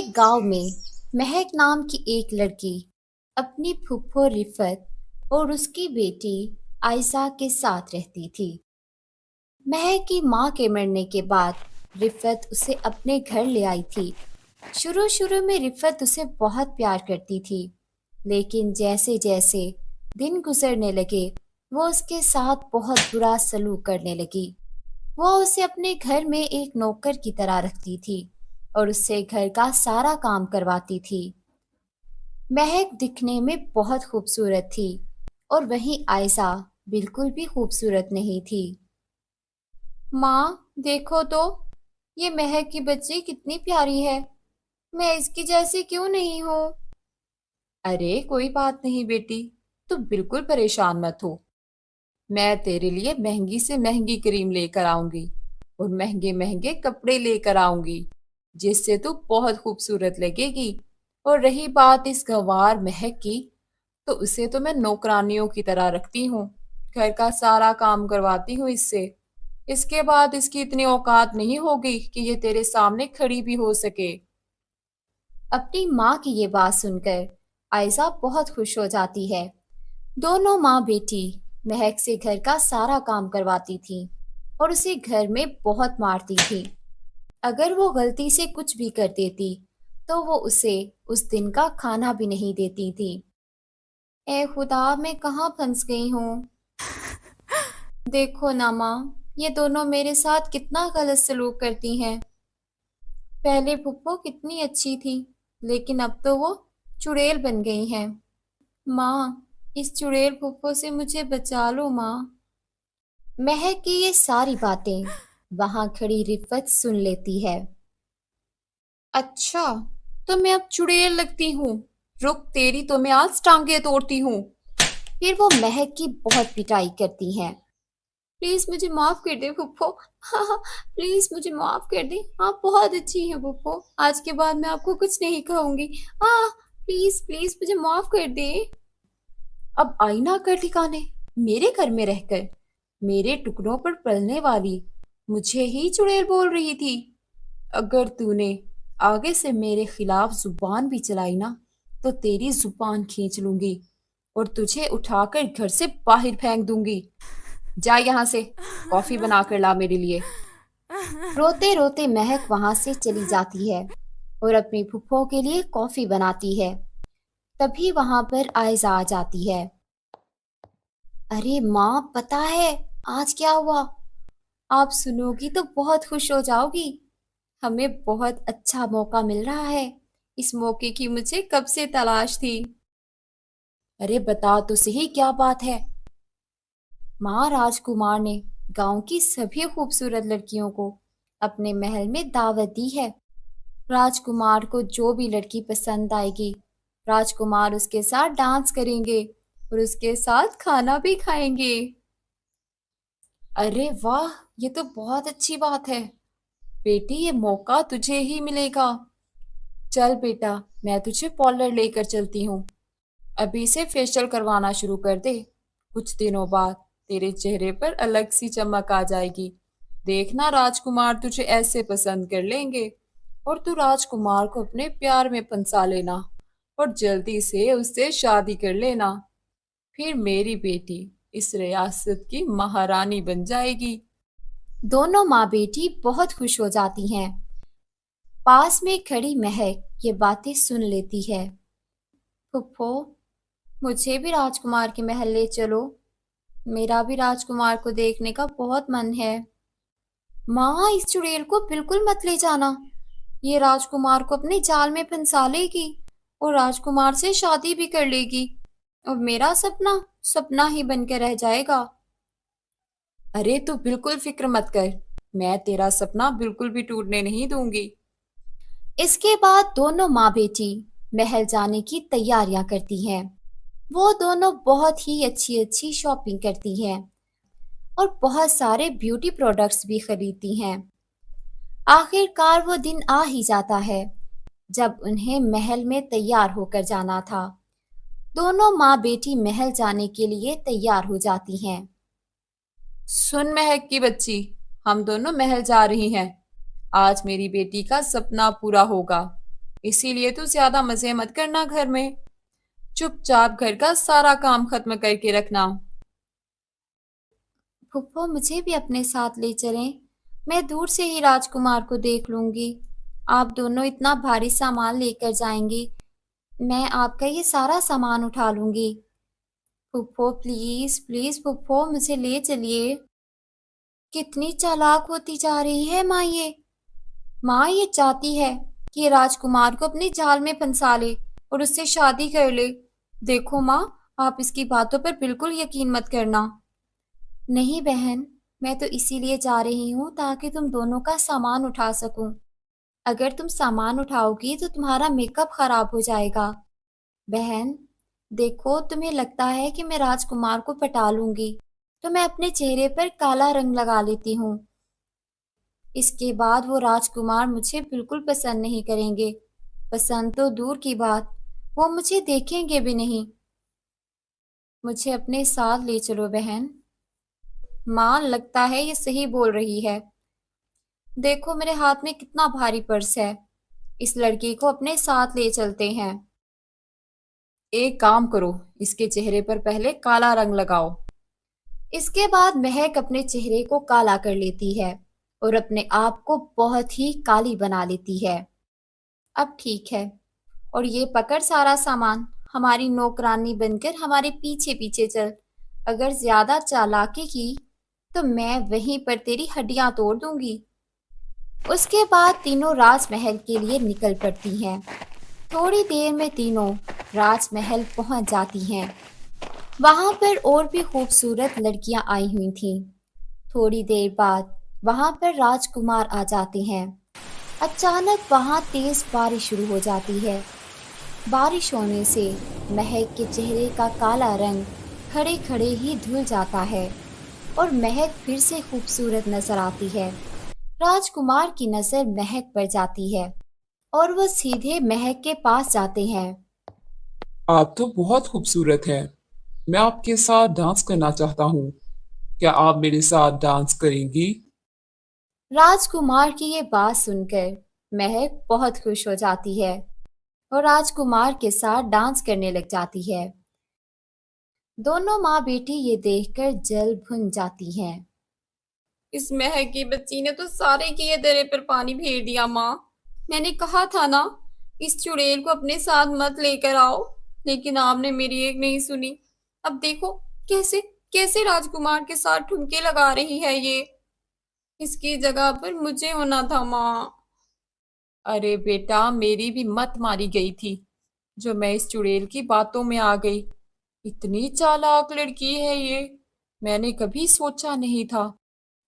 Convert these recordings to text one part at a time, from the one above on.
एक गांव में महक नाम की एक लड़की अपनी फूफो रिफत और उसकी बेटी आयशा के साथ रहती थी। महक की माँ के मरने के बाद रिफत उसे अपने घर ले आई थी। शुरू शुरू में रिफत उसे बहुत प्यार करती थी, लेकिन जैसे जैसे दिन गुजरने लगे वो उसके साथ बहुत बुरा सलूक करने लगी। वो उसे अपने घर में एक नौकर की तरह रखती थी और उससे घर का सारा काम करवाती थी। महक दिखने में बहुत खूबसूरत थी और वहीं आयशा बिल्कुल भी खूबसूरत नहीं थी। माँ देखो तो, ये महक की बच्ची कितनी प्यारी है। मैं इसकी जैसी क्यों नहीं हूँ? अरे कोई बात नहीं बेटी, तू बिल्कुल परेशान मत हो। मैं तेरे लिए महंगी से महंगी क्रीम लेकर आऊंगी और महंगे महंगे कपड़े लेकर आऊंगी, जिससे तू बहुत खूबसूरत लगेगी। और रही बात इस गंवार महक की, तो उसे तो मैं नौकरानियों की तरह रखती हूँ, घर का सारा काम करवाती हूँ इससे। इसके बाद इसकी इतनी औकात नहीं होगी कि ये तेरे सामने खड़ी भी हो सके। अपनी माँ की ये बात सुनकर आयशा बहुत खुश हो जाती है। दोनों माँ बेटी महक से घर का सारा काम करवाती थी और उसे घर में बहुत मारती थी। अगर वो गलती से कुछ भी कर देती तो वो उसे उस दिन का खाना भी नहीं देती थी। ए खुदा, मैं कहाँ फंस गई हूँ। देखो ना माँ, ये दोनों मेरे साथ कितना गलत सलूक करती हैं। पहले फुप्पो कितनी अच्छी थी, लेकिन अब तो वो चुड़ैल बन गई हैं। माँ, इस चुड़ैल फुप्पो से मुझे बचा लो माँ। महक की ये सारी बातें वहां खड़ी रिफत सुन लेती है। अच्छा, तो मैं अब चुड़ैल लगती हूँ। रुक, तेरी तो मैं आज टांगे तोड़ती हूँ। फिर वो महक की बहुत पिटाई करती हैं। प्लीज मुझे माफ कर दे फुप्पो। हाँ हाँ, प्लीज मुझे माफ कर दे। आप बहुत अच्छी हैं फुप्पो, आज के बाद मैं आपको कुछ नहीं कहूंगी। हाँ, प्लीज प्लीज मुझे माफ कर दे। अब आई ना कर ठिकाने, मेरे घर में रहकर मेरे टुकड़ों पर पलने वाली मुझे ही चुड़ैल बोल रही थी। अगर तूने आगे से मेरे खिलाफ जुबान भी चलाई ना, तो तेरी जुबान खींच लूंगी और तुझे उठाकर घर से बाहर फेंक दूंगी। जा यहाँ से, कॉफी बना कर ला मेरे लिए। रोते रोते महक वहां से चली जाती है और अपनी फुप्पो के लिए कॉफी बनाती है। तभी वहां पर आयजा आ जाती है। अरे माँ, पता है आज क्या हुआ? आप सुनोगी तो बहुत खुश हो जाओगी। हमें बहुत अच्छा मौका मिल रहा है। इस मौके की मुझे कब से तलाश थी। अरे बता तो सही, क्या बात है? माँ, राजकुमार ने गांव की सभी खूबसूरत लड़कियों को अपने महल में दावत दी है। राजकुमार को जो भी लड़की पसंद आएगी, राजकुमार उसके साथ डांस करेंगे और उसके साथ खाना भी खाएंगे। अरे वाह, ये तो बहुत अच्छी बात है। बेटी, ये मौका तुझे ही मिलेगा। चल बेटा, मैं तुझे पार्लर लेकर चलती हूँ। अभी से फेशियल करवाना शुरू कर दे। कुछ दिनों बाद तेरे चेहरे पर अलग सी चमक आ जाएगी। देखना, राजकुमार तुझे ऐसे पसंद कर लेंगे और तू राजकुमार को अपने प्यार में फंसा लेना और जल्दी से उससे शादी कर लेना। फिर मेरी बेटी इस रियासत की महारानी बन जाएगी। दोनों माँ बेटी बहुत खुश हो जाती हैं। पास में खड़ी महक ये बातें सुन लेती है। फुप्पो, मुझे भी राजकुमार के महल ले चलो। मेरा भी राजकुमार को देखने का बहुत मन है। माँ, इस चुड़ैल को बिल्कुल मत ले जाना। ये राजकुमार को अपने जाल में फंसा लेगी और राजकुमार से शादी भी कर लेगी और मेरा सपना सपना ही बनकर रह जाएगा। अरे तू बिल्कुल फिक्र मत कर, मैं तेरा सपना बिल्कुल भी टूटने नहीं दूंगी। इसके बाद दोनों माँ बेटी महल जाने की तैयारियां करती हैं। वो दोनों बहुत ही अच्छी अच्छी शॉपिंग करती हैं और बहुत सारे ब्यूटी प्रोडक्ट्स भी खरीदती हैं। आखिरकार वो दिन आ ही जाता है जब उन्हें महल में तैयार होकर जाना था। दोनों माँ बेटी महल जाने के लिए तैयार हो जाती हैं। सुन महक की बच्ची, हम दोनों महल जा रही हैं। आज मेरी बेटी का सपना पूरा होगा। इसीलिए तू ज्यादा मजे मत करना घर में। चुपचाप घर का सारा काम खत्म करके रखना। फुप्पो मुझे भी अपने साथ ले चलें। मैं दूर से ही राजकुमार को देख लूंगी। आप दोनों इतना भारी सामान लेकर जाएंगी, मैं आपका ये सारा सामान उठा लूंगी। फुप्पो प्लीज प्लीज फुप्पो मुझे ले चलिए। कितनी चालाक होती जा रही है माँ ये। माँ ये चाहती है कि ये राजकुमार को अपने जाल में फंसा ले और उससे शादी कर ले। देखो माँ, आप इसकी बातों पर बिल्कुल यकीन मत करना। नहीं बहन, मैं तो इसीलिए जा रही हूँ ताकि तुम दोनों का सामान उठा सकूं। अगर तुम सामान उठाओगी तो तुम्हारा मेकअप खराब हो जाएगा। बहन देखो, तुम्हें लगता है कि मैं राजकुमार को पटा लूंगी, तो मैं अपने चेहरे पर काला रंग लगा लेती हूँ। इसके बाद वो राजकुमार मुझे बिल्कुल पसंद नहीं करेंगे। पसंद तो दूर की बात, वो मुझे देखेंगे भी नहीं। मुझे अपने साथ ले चलो बहन। माँ लगता है ये सही बोल रही है। देखो मेरे हाथ में कितना भारी पर्स है। इस लड़की को अपने साथ ले चलते हैं। एक काम करो, इसके चेहरे पर पहले काला रंग लगाओ। इसके बाद महक अपने चेहरे को काला कर लेती है और अपने आप को बहुत ही काली बना लेती है। अब ठीक है, और ये पकड़ सारा सामान, हमारी नौकरानी बनकर हमारे पीछे पीछे चल। अगर ज्यादा चालाकी की तो मैं वहीं पर तेरी हड्डियां तोड़ दूंगी। उसके बाद तीनों राजमहल के लिए निकल पड़ती हैं। थोड़ी देर में तीनों राजमहल पहुंच जाती हैं। वहां पर और भी खूबसूरत लड़कियां आई हुई थीं। थोड़ी देर बाद वहां पर राजकुमार आ जाते हैं। अचानक वहां तेज बारिश शुरू हो जाती है। बारिश होने से महक के चेहरे का काला रंग खड़े खड़े ही धुल जाता है और महक फिर से खूबसूरत नजर आती है। राजकुमार की नजर महक पर जाती है और वो सीधे महक के पास जाते हैं। आप तो बहुत खूबसूरत हैं। मैं आपके साथ डांस करना चाहता हूँ। क्या आप मेरे साथ डांस करेंगी? राजकुमार की ये बात सुनकर महक बहुत खुश हो जाती है और राजकुमार के साथ डांस करने लग जाती है। दोनों माँ बेटी ये देखकर जल भुन जाती हैं। इस महक की बच्ची ने तो सारे किए दरे पर पानी फेर दिया। माँ, मैंने कहा था ना, इस चुड़ैल को अपने साथ मत लेकर आओ, लेकिन आपने मेरी एक नहीं सुनी। अब देखो कैसे कैसे राजकुमार के साथ ठुमके लगा रही है ये। इसकी जगह पर मुझे होना था माँ। अरे बेटा, मेरी भी मत मारी गई थी जो मैं इस चुड़ैल की बातों में आ गई। इतनी चालाक लड़की है ये, मैंने कभी सोचा नहीं था।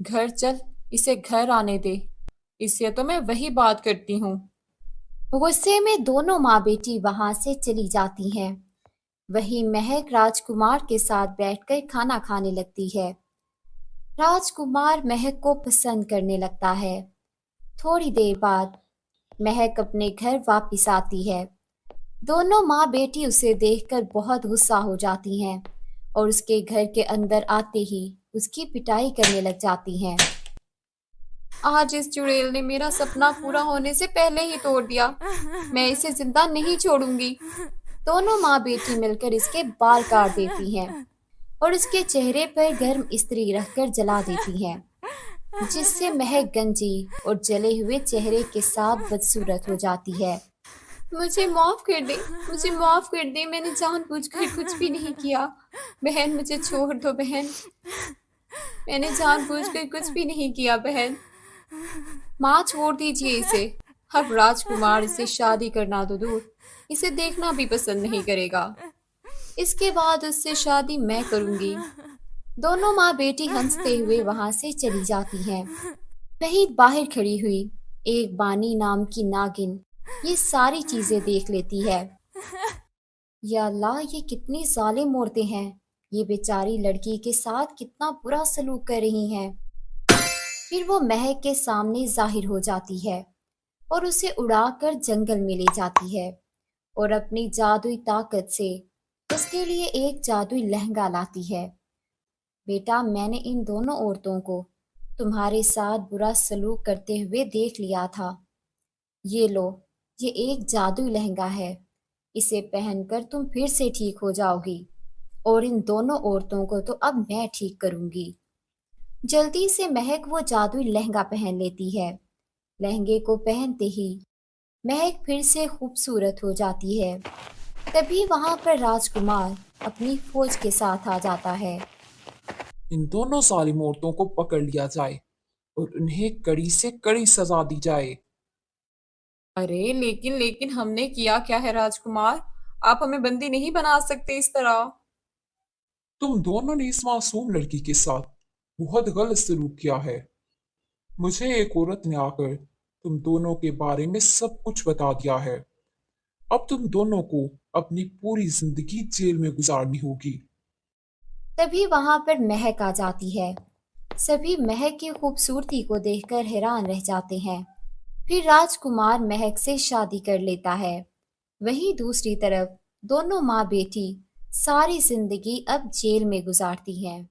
घर चल, इसे घर आने दे। इससे तो मैं वही बात करती हूँ। गुस्से में दोनों माँ बेटी वहां से चली जाती हैं। वहीं महक राजकुमार के साथ बैठकर खाना खाने लगती है। राजकुमार महक को पसंद करने लगता है। थोड़ी देर बाद महक अपने घर वापस आती है। दोनों माँ बेटी उसे देखकर बहुत गुस्सा हो जाती हैं और उसके घर के अंदर आते ही उसकी पिटाई करने लग जाती हैं। आज इस चुड़ैल ने मेरा सपना पूरा होने से पहले ही तोड़ दिया। मैं इसे जिंदा नहीं छोड़ूंगी। दोनों माँ बेटी मिलकर इसके बाल काट देती हैं और इसके चेहरे पर गर्म इस्त्री रखकर जला देती हैं, जिससे महक गंजी और जले हुए चेहरे के साथ बदसूरत हो जाती है। मुझे माफ कर दे, मुझे माफ कर दे, मैंने जानबूझकर कुछ भी नहीं किया। बहन मुझे छोड़ दो बहन, मैंने जानबूझकर कुछ भी नहीं किया बहन। माँ छोड़ दीजिए इसे। अब राजकुमार इसे शादी करना तो दूर, इसे देखना भी पसंद नहीं करेगा। इसके बाद उससे शादी मैं करूंगी। दोनों माँ बेटी हंसते हुए वहां से चली जाती हैं। वहीं बाहर खड़ी हुई एक बानी नाम की नागिन ये सारी चीजें देख लेती है। या अल्लाह, ये कितनी जालिम औरतें हैं। ये बेचारी लड़की के साथ कितना बुरा सलूक कर रही हैं। फिर वो महक के सामने जाहिर हो जाती है और उसे उड़ाकर जंगल में ले जाती है और अपनी जादुई ताकत से उसके लिए एक जादुई लहंगा लाती है। बेटा, मैंने इन दोनों औरतों को तुम्हारे साथ बुरा सलूक करते हुए देख लिया था। ये लो, ये एक जादुई लहंगा है। इसे पहनकर तुम फिर से ठीक हो जाओगी और इन दोनों औरतों को तो अब मैं ठीक करूंगी। जल्दी से महक वो जादुई लहंगा पहन लेती है। लहंगे को पहनते ही महक फिर से खूबसूरत हो जाती है। तभी वहां पर राजकुमार अपनी फौज के साथ आ जाता है। इन दोनों जालिम औरतों को पकड़ लिया जाए और उन्हें कड़ी से कड़ी सजा दी जाए। अरे लेकिन लेकिन हमने किया क्या है राजकुमार? आप हमें बंदी नहीं बना सकते इस तरह। तुम दोनों ने इस मासूम लड़की के साथ बहुत गलत सलूक किया है। मुझे एक औरत ने आकर तुम दोनों के बारे में सब कुछ बता दिया है। अब तुम दोनों को अपनी पूरी जिंदगी जेल में गुजारनी होगी। तभी वहां पर महक आ जाती है। सभी महक की खूबसूरती को देखकर हैरान रह जाते हैं। फिर राजकुमार महक से शादी कर लेता है। वहीं दूसरी तरफ दोनों माँ बेटी सारी जिंदगी अब जेल में गुजारती हैं।